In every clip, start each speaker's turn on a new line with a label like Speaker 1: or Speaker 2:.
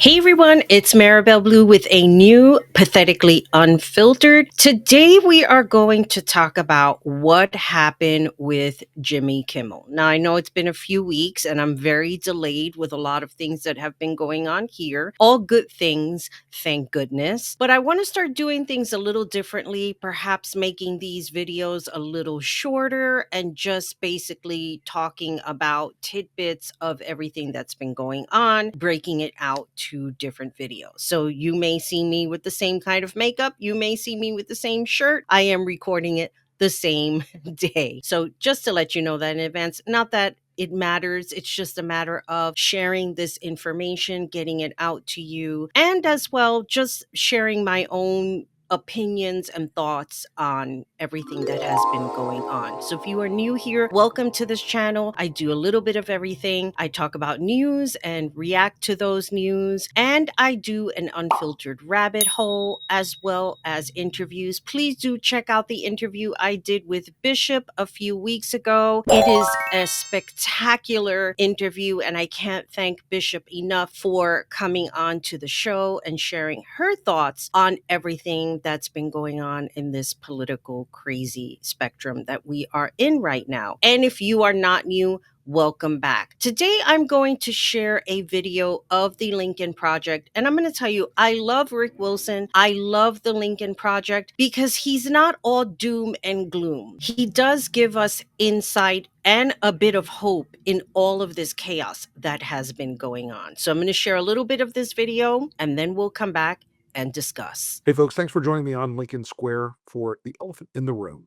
Speaker 1: Hey everyone, it's Maribel Blue with a new Pathetically Unfiltered. Today we are going to talk about what happened with Jimmy Kimmel. Now I know it's been a few weeks and I'm very delayed with a lot of things that have been going on here. All good things, thank goodness. But I want to start doing things a little differently, perhaps making these videos a little shorter and just basically talking about tidbits of everything that's been going on, breaking it out to different videos. So you may see me with the same kind of makeup, you may see me with the same shirt. I am recording it the same day. So just to let you know that in advance, not that it matters. It's just a matter of sharing this information, getting it out to you, and as well, just sharing my own opinions and thoughts on everything that has been going on. So if you are new here, welcome to this channel. I do a little bit of everything. I talk about news and react to those news, and I do an unfiltered rabbit hole as well as interviews. Please do check out the interview I did with Bishop a few weeks ago. It is a spectacular interview, and I can't thank Bishop enough for coming on to the show and sharing her thoughts on everything that's been going on in this political crazy spectrum that we are in right now. And if you are not new, welcome back. Today, I'm going to share a video of the Lincoln Project. And I'm going to tell you, I love Rick Wilson. I love the Lincoln Project because he's not all doom and gloom. He does give us insight and a bit of hope in all of this chaos that has been going on. So I'm going to share a little bit of this video and then we'll come back and discuss.
Speaker 2: Hey folks, thanks for joining me on Lincoln Square for The Elephant in the Room.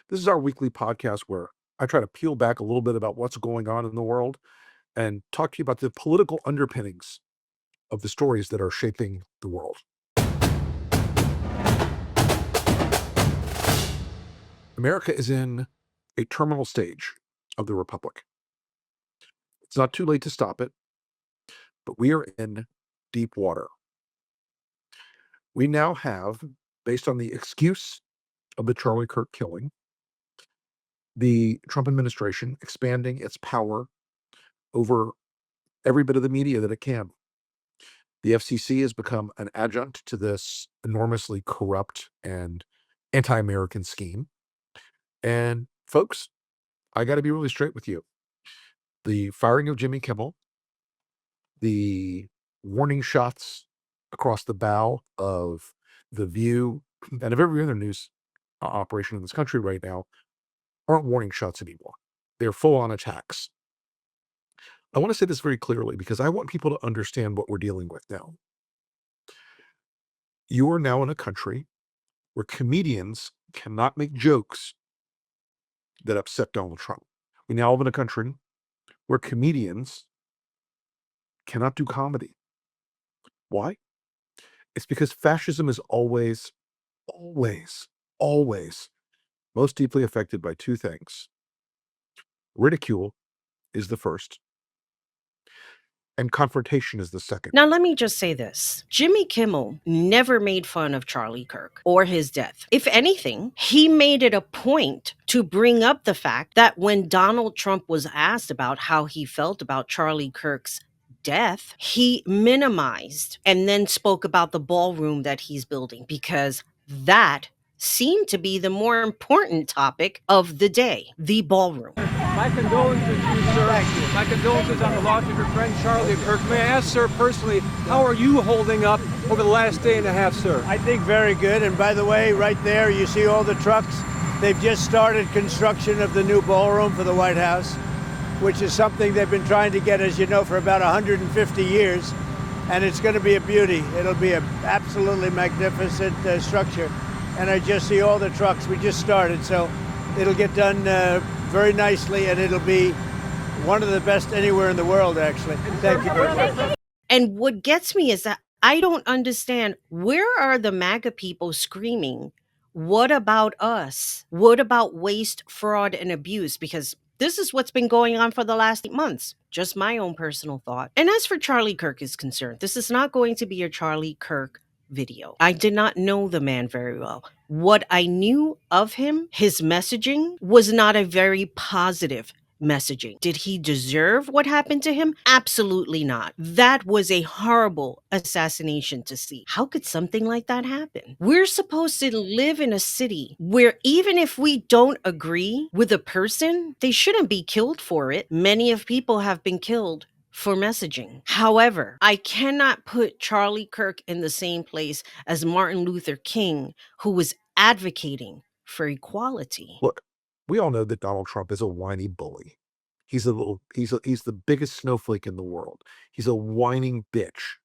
Speaker 2: This is our weekly podcast where I try to peel back a little bit about what's going on in the world and talk to you about the political underpinnings of the stories that are shaping the world. America is in a terminal stage of the Republic. It's not too late to stop it, but we are in deep water. We now have, based on the excuse of the Charlie Kirk killing, the Trump administration expanding its power over every bit of the media that it can. The FCC has become an adjunct to this enormously corrupt and anti-American scheme. And folks, I got to be really straight with you. The firing of Jimmy Kimmel, the warning shots across the bow of The View and of every other news operation in this country right now aren't warning shots anymore. They're full-on attacks. I want to say this very clearly because I want people to understand what we're dealing with now. You are now in a country where comedians cannot make jokes that upset Donald Trump. We now live in a country where comedians cannot do comedy. Why? It's because fascism is always most deeply affected by two things. Ridicule is the first, and confrontation is the second.
Speaker 1: Now, let me just say this. Jimmy Kimmel never made fun of Charlie Kirk or his death. If anything, he made it a point to bring up the fact that when Donald Trump was asked about how he felt about Charlie Kirk's death, he minimized and then spoke about the ballroom that he's building because that seemed to be the more important topic of the day, the ballroom.
Speaker 3: My condolences to you, sir. My condolences on the loss of your friend Charlie Kirk. May I ask, sir, personally, how are you holding up over the last day and a half, sir?
Speaker 4: I think very good. And by the way, right there, you see all the trucks. They've just started construction of the new ballroom for the White House, which is something they've been trying to get, as you know, for about 150 years. And it's going to be a beauty. It'll be an absolutely magnificent structure. And I just see all the trucks. We just started, so it'll get done very nicely, and it'll be one of the best anywhere in the world, actually. Thank you very much.
Speaker 1: And what gets me is that I don't understand, where are the MAGA people screaming, what about us? What about waste, fraud, and abuse? Because this is what's been going on for the last 8 months. Just my own personal thought. And as for Charlie Kirk is concerned, this is not going to be a Charlie Kirk video. I did not know the man very well. What I knew of him, his messaging was not a very positive messaging. Did he deserve what happened to him? Absolutely not. That was a horrible assassination to see. How could something like that happen? We're supposed to live in a city where even if we don't agree with a person, they shouldn't be killed for it. Many of people have been killed for messaging. However, I cannot put Charlie Kirk in the same place as Martin Luther King, who was advocating for equality.
Speaker 2: Look, we all know that Donald Trump is a whiny bully. He's the biggest snowflake in the world. He's a whining bitch.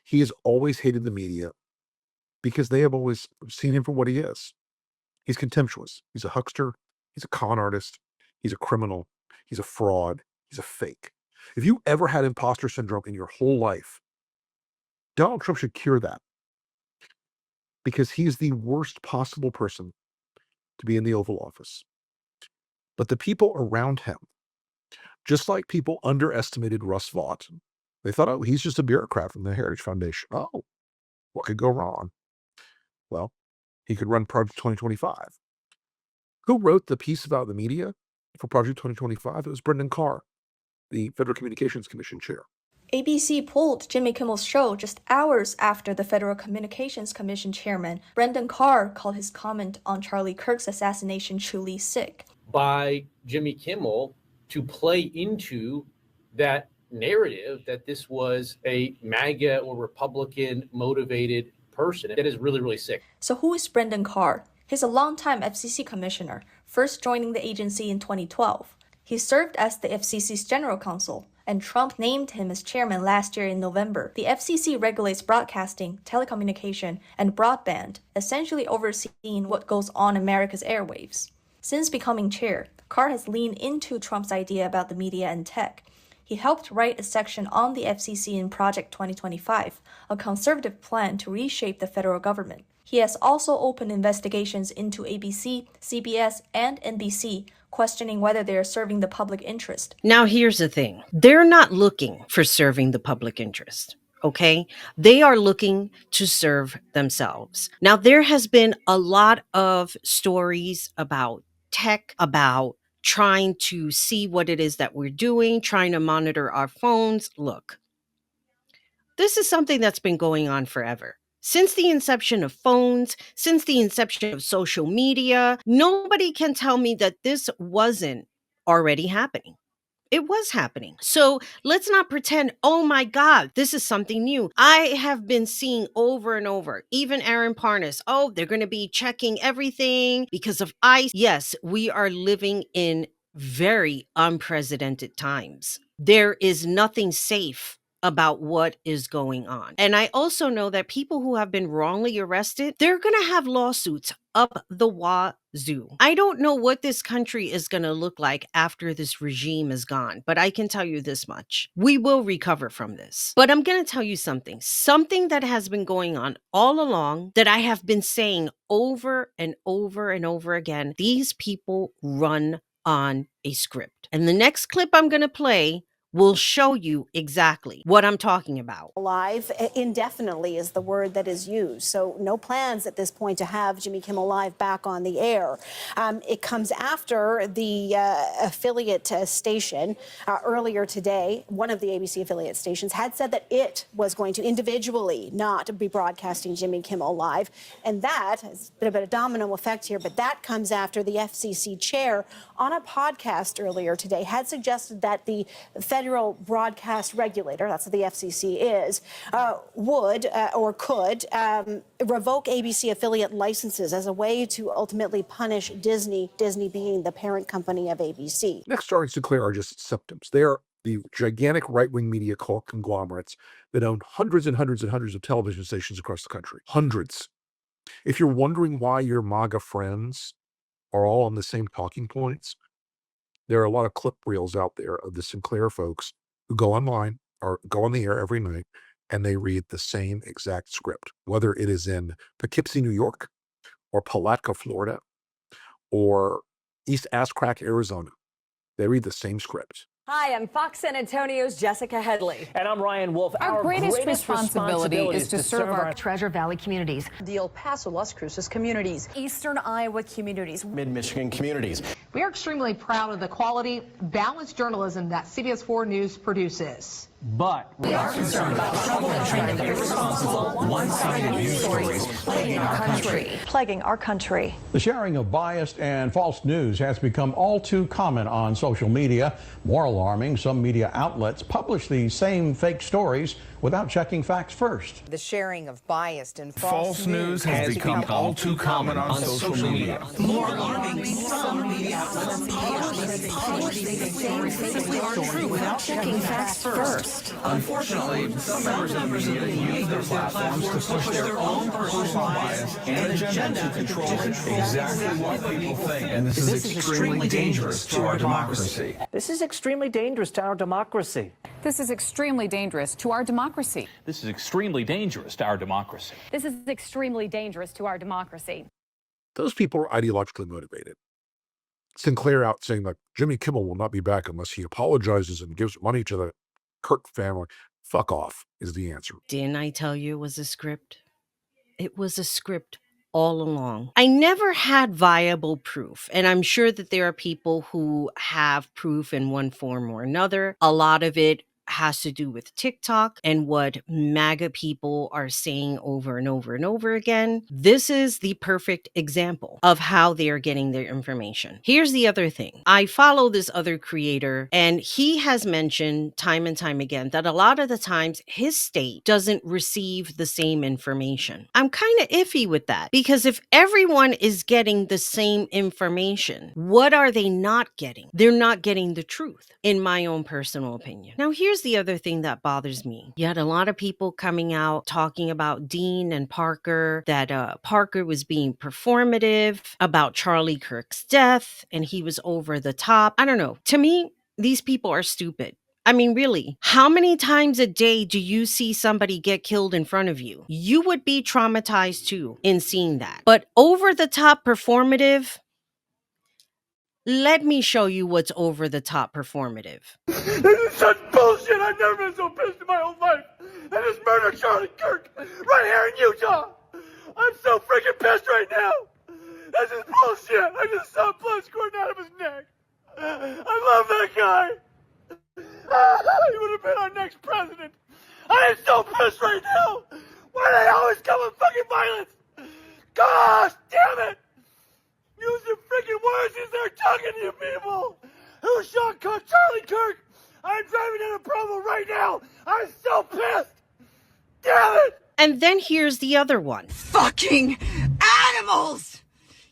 Speaker 2: He has always hated the media because they have always seen him for what he is. He's contemptuous. He's a huckster. He's a con artist. He's a criminal. He's a fraud. He's a fake. If you ever had imposter syndrome in your whole life, Donald Trump should cure that, because he's the worst possible person to be in the Oval Office. But the people around him, just like people underestimated Russ Vought, they thought, oh, he's just a bureaucrat from the Heritage Foundation. Oh, what could go wrong? Well, he could run Project 2025. Who wrote the piece about the media for Project 2025? It was Brendan Carr, the Federal Communications Commission chair.
Speaker 5: ABC pulled Jimmy Kimmel's show just hours after the Federal Communications Commission chairman, Brendan Carr, called his comment on Charlie Kirk's assassination truly sick.
Speaker 6: By Jimmy Kimmel to play into that narrative that this was a MAGA or Republican motivated person. That is really, really sick.
Speaker 5: So who is Brendan Carr? He's a longtime FCC commissioner, first joining the agency in 2012. He served as the FCC's general counsel, and Trump named him as chairman last year in November. The FCC regulates broadcasting, telecommunication, and broadband, essentially overseeing what goes on America's airwaves. Since becoming chair, Carr has leaned into Trump's idea about the media and tech. He helped write a section on the FCC in Project 2025, a conservative plan to reshape the federal government. He has also opened investigations into ABC, CBS, and NBC, questioning whether they are serving the public interest.
Speaker 1: Now, here's the thing. They're not looking for serving the public interest, okay? They are looking to serve themselves. Now, there has been a lot of stories about tech, about trying to see what it is that we're doing, trying to monitor our phones. Look, this is something that's been going on forever. Since the inception of phones, since the inception of social media, nobody can tell me that this wasn't already happening. It was happening. So let's not pretend, oh my God, this is something new. I have been seeing over and over, even Aaron Parnas, oh, they're going to be checking everything because of ICE. Yes, we are living in very unprecedented times. There is nothing safe about what is going on. And I also know that people who have been wrongly arrested, they're going to have lawsuits up the wazoo. I don't know what this country is going to look like after this regime is gone, but I can tell you this much. We will recover from this. But I'm going to tell you something that has been going on all along that I have been saying over and over and over again. These people run on a script. And the next clip I'm going to play will show you exactly what I'm talking about.
Speaker 7: Live indefinitely is the word that is used. So no plans at this point to have Jimmy Kimmel Live back on the air. It comes after the affiliate station earlier today. One of the ABC affiliate stations had said that it was going to individually not be broadcasting Jimmy Kimmel Live. And that has been a bit of domino effect here, but that comes after the FCC chair on a podcast earlier today had suggested that the federal broadcast regulator, that's what the FCC is, would or could revoke ABC affiliate licenses as a way to ultimately punish Disney, Disney being the parent company of ABC.
Speaker 2: Next stories to clear are just symptoms. They are the gigantic right-wing media conglomerates that own hundreds and hundreds and hundreds of television stations across the country. Hundreds. If you're wondering why your MAGA friends are all on the same talking points, there are a lot of clip reels out there of the Sinclair folks who go online or go on the air every night and they read the same exact script, whether it is in Poughkeepsie, New York, or Palatka, Florida, or East Ass Crack, Arizona. They read the same script.
Speaker 8: Hi, I'm Fox San Antonio's Jessica Headley.
Speaker 9: And I'm Ryan Wolf.
Speaker 10: Our greatest responsibility is to serve our
Speaker 11: Treasure Valley communities,
Speaker 12: the El Paso, Las Cruces communities,
Speaker 8: Eastern Iowa communities,
Speaker 9: Mid-Michigan communities.
Speaker 11: We are extremely proud of the quality, balanced journalism that CBS 4 News produces.
Speaker 9: But
Speaker 11: we are concerned about trouble and trend of irresponsible, one-sided news stories plaguing our country.
Speaker 13: The sharing of biased and false news has become all too common on social media. More alarming, some media outlets publish these same fake stories without checking facts first.
Speaker 14: The sharing of biased and
Speaker 15: false news has become all too common on social media.
Speaker 11: More alarming, some media outlets publish these same fake stories without checking facts first.
Speaker 15: Unfortunately, some members of the media use their platforms to push their own personal bias and agenda to control exactly what people think. And this is extremely dangerous to our democracy.
Speaker 9: this is extremely dangerous to our democracy.
Speaker 10: This is extremely dangerous to our democracy.
Speaker 16: This is extremely dangerous to our democracy.
Speaker 10: This is extremely dangerous to our democracy.
Speaker 2: Those people are ideologically motivated. Sinclair out saying that Jimmy Kimmel will not be back unless he apologizes and gives money to the Kirk family. Fuck off is the answer.
Speaker 1: Didn't I tell you it was a script? It was a script all along. I never had viable proof, and I'm sure that there are people who have proof in one form or another. A lot of it has to do with TikTok and what MAGA people are saying over and over and over again. This is the perfect example of how they are getting their information. Here's the other thing. I follow this other creator, and he has mentioned time and time again that a lot of the times his state doesn't receive the same information. I'm kind of iffy with that, because if everyone is getting the same information, what are they not getting? They're not getting the truth, in my own personal opinion. Now, here's the other thing that bothers me. You had a lot of people coming out talking about Dean and Parker, that Parker was being performative about Charlie Kirk's death, and he was over the top. I don't know. To me, these people are stupid. I mean, really, how many times a day do you see somebody get killed in front of you? You would be traumatized too in seeing that. But over the top performative, let me show you what's over the top performative.
Speaker 3: This is such bullshit. I've never been so pissed in my whole life. I just murdered Charlie Kirk right here in Utah. I'm so freaking pissed right now. This is bullshit. I just saw blood squirting out of his neck. I love that guy. He would have been our next president. I am so pissed right now. Why do they always come with fucking violence? Gosh damn it. Use your freaking words as they're talking to you people. Who shot Charlie Kirk? I'm driving down a Provo right now. I'm so pissed. Damn it.
Speaker 1: And then here's the other one.
Speaker 17: Fucking animals!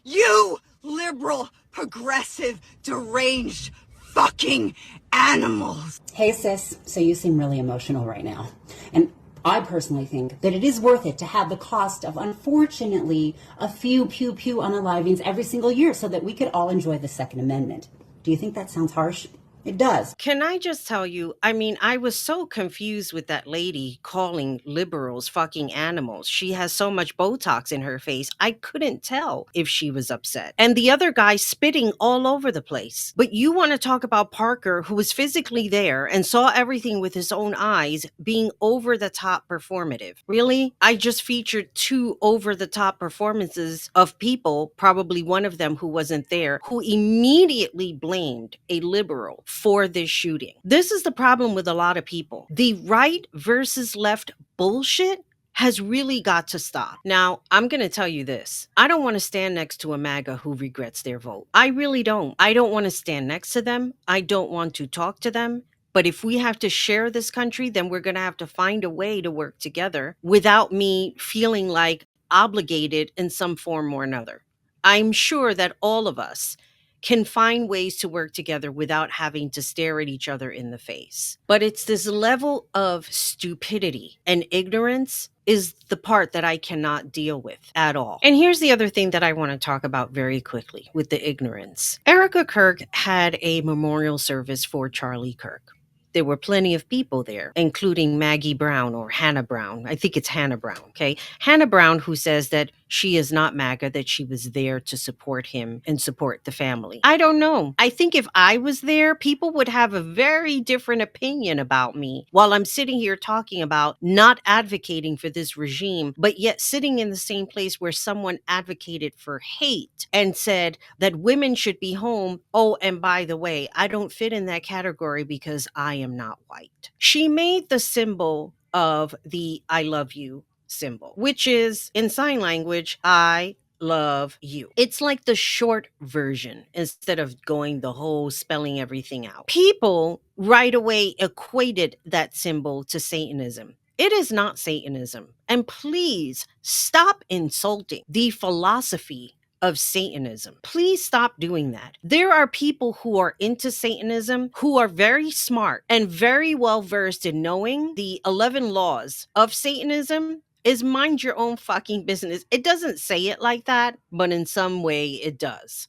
Speaker 17: You liberal, progressive, deranged fucking animals.
Speaker 18: Hey sis, so you seem really emotional right now. And I personally think that it is worth it to have the cost of, unfortunately, a few pew-pew unalivings every single year so that we could all enjoy the Second Amendment. Do you think that sounds harsh? It does.
Speaker 1: Can I just tell you, I mean, I was so confused with that lady calling liberals fucking animals. She has so much Botox in her face, I couldn't tell if she was upset. And the other guy spitting all over the place. But you want to talk about Parker, who was physically there and saw everything with his own eyes, being over the top performative. Really? I just featured 2 over the top performances of people, probably one of them who wasn't there, who immediately blamed a liberal for this shooting. This is the problem with a lot of people. The right versus left bullshit has really got to stop. Now, I'm going to tell you this. I don't want to stand next to a MAGA who regrets their vote. I really don't. I don't want to stand next to them. I don't want to talk to them. But if we have to share this country, then we're going to have to find a way to work together without me feeling like obligated in some form or another. I'm sure that all of us can find ways to work together without having to stare at each other in the face. But it's this level of stupidity and ignorance is the part that I cannot deal with at all. And here's the other thing that I want to talk about very quickly with the ignorance. Erica Kirk had a memorial service for Charlie Kirk. There were plenty of people there, including Maggie Brown or Hannah Brown. I think it's Hannah Brown, okay? Hannah Brown, who says that she is not MAGA, that she was there to support him and support the family. I don't know. I think if I was there, people would have a very different opinion about me while I'm sitting here talking about not advocating for this regime, but yet sitting in the same place where someone advocated for hate and said that women should be home. Oh, and by the way, I don't fit in that category because I am not white. She made the symbol of the I love you symbol, which is in sign language, I love you. It's like the short version instead of going the whole spelling everything out. People right away equated that symbol to Satanism. It is not Satanism. And please stop insulting the philosophy of Satanism. Please stop doing that. There are people who are into Satanism who are very smart and very well versed in knowing the 11 laws of Satanism is mind your own fucking business. It doesn't say it like that, but in some way it does.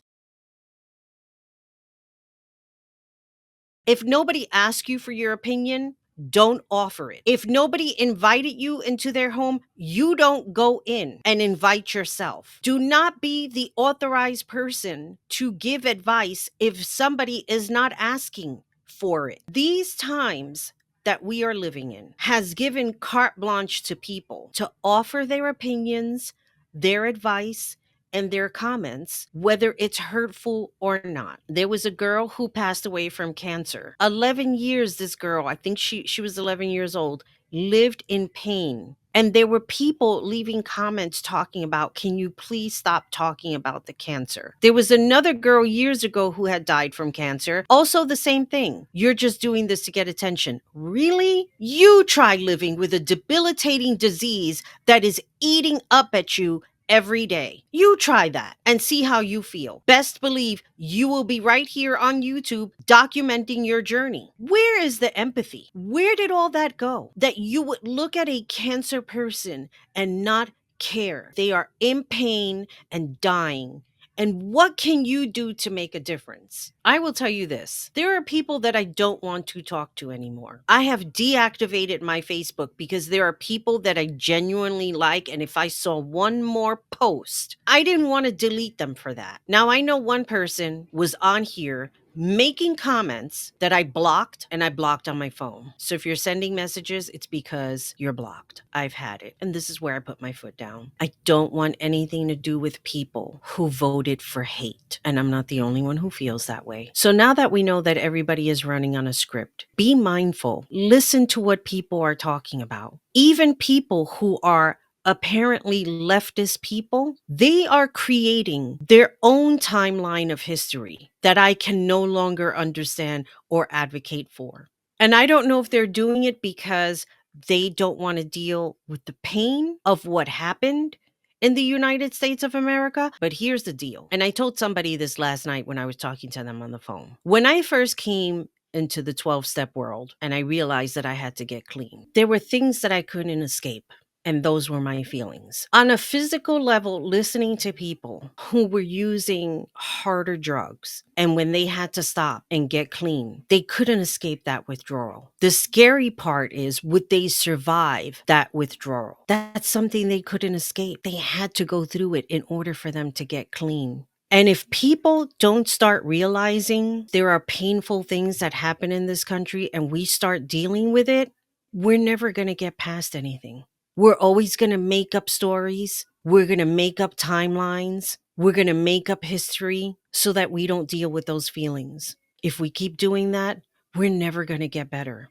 Speaker 1: If nobody asks you for your opinion, don't offer it. If nobody invited you into their home, you don't go in and invite yourself. Do not be the authorized person to give advice if somebody is not asking for it. These times that we are living in has given carte blanche to people to offer their opinions, their advice, and their comments, whether it's hurtful or not. There was a girl who passed away from cancer. 11 years, this girl, I think she was 11 years old, lived in pain. And there were people leaving comments talking about, can you please stop talking about the cancer? There was another girl years ago who had died from cancer. Also the same thing. You're just doing this to get attention. Really? You try living with a debilitating disease that is eating up at you every day. You try that and see how you feel. Best believe you will be right here on YouTube documenting your journey. Where is the empathy? Where did all that go? That you would look at a cancer person and not care. They are in pain and dying. And what can you do to make a difference? I will tell you this. There are people that I don't want to talk to anymore. I have deactivated my Facebook because there are people that I genuinely like. And if I saw one more post, I didn't want to delete them for that. Now, I know one person was on here making comments that I blocked, and I blocked on my phone. So if you're sending messages, it's because you're blocked. I've had it. And this is where I put my foot down. I don't want anything to do with people who voted for hate. And I'm not the only one who feels that way. So now that we know that everybody is running on a script, be mindful. Listen to what people are talking about. Even people who are apparently leftist people, they are creating their own timeline of history that I can no longer understand or advocate for. And I don't know if they're doing it because they don't want to deal with the pain of what happened in the United States of America. But here's the deal. And I told somebody this last night when I was talking to them on the phone. When I first came into the 12-step world and I realized that I had to get clean, there were things that I couldn't escape. And those were my feelings. On a physical level, listening to people who were using harder drugs, and when they had to stop and get clean, they couldn't escape that withdrawal. The scary part is, would they survive that withdrawal? That's something they couldn't escape. They had to go through it in order for them to get clean. And if people don't start realizing there are painful things that happen in this country and we start dealing with it, we're never going to get past anything. We're always going to make up stories. We're going to make up timelines. We're going to make up history so that we don't deal with those feelings. If we keep doing that, we're never going to get better.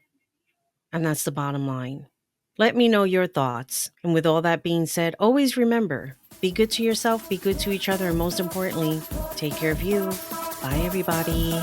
Speaker 1: And that's the bottom line. Let me know your thoughts. And with all that being said, always remember, be good to yourself, be good to each other, and most importantly, take care of you. Bye, everybody.